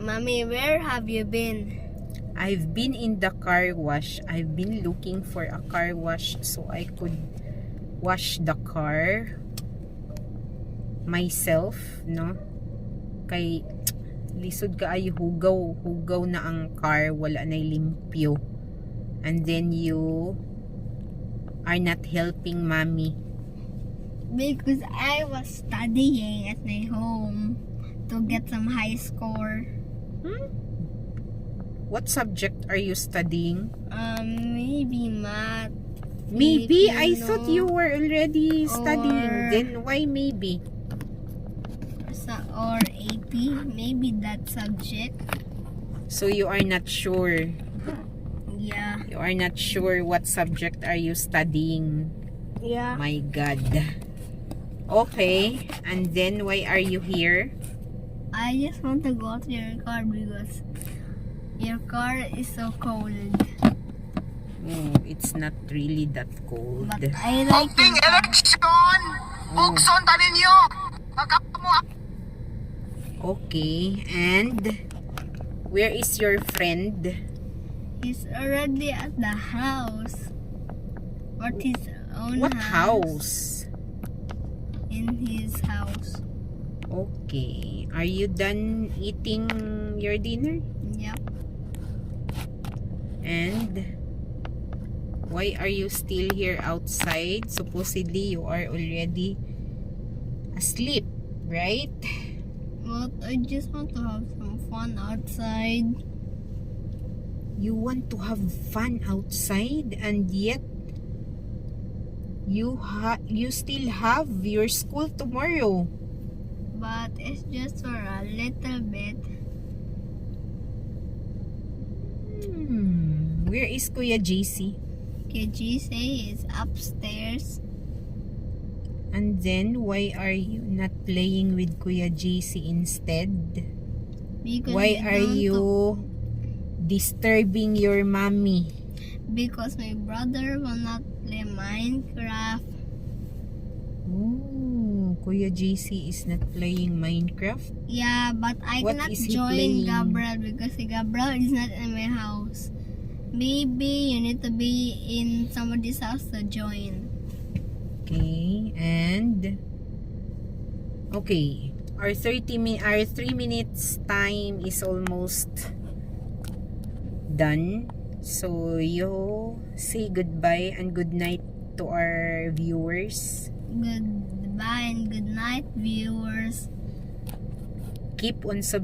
Mommy, where have you been? I've been in the car wash. I've been looking for a car wash so I could wash the car myself, no? Kay lisod kaayo hugaw na ang car, wala na limpyo. And then you are not helping mommy. Because I was studying at my home to get some high score. What subject are you studying? Maybe math. Maybe? I Filipino, thought you were already studying. or- Then why maybe? Or AP. Maybe that subject. So you are not sure. Yeah. You are not sure what subject are you studying. Yeah. My God. Okay. And then why are you here? I just want to go to your car because your car is so cold. Oh, it's not really that cold. But I like Konting your car. eleksyon! Bukson ta ninyo! Okay. And where is your friend? He's already at the house. What his own What house? In his house. Okay. Are you done eating your dinner? Yep. And why are you still here outside? Supposedly you are already asleep, right? But I just want to have some fun outside. You want to have fun outside and yet you still have your school tomorrow. But it's just for a little bit. Where is Kuya JC? KGC is upstairs. And then why are you not playing with Kuya JC instead? Because Why we are don't you disturbing your mommy? Because my brother will not play Minecraft. Oh, Kuya JC is not playing Minecraft? Yeah, but I What cannot is he join playing? Gabriel because Gabriel is not in my house. Maybe you need to be in somebody's house to join. Okay, and okay, our 3 minutes time is almost done. So you say goodbye and good night to our viewers. Goodbye and good night, viewers. Keep on subscribing.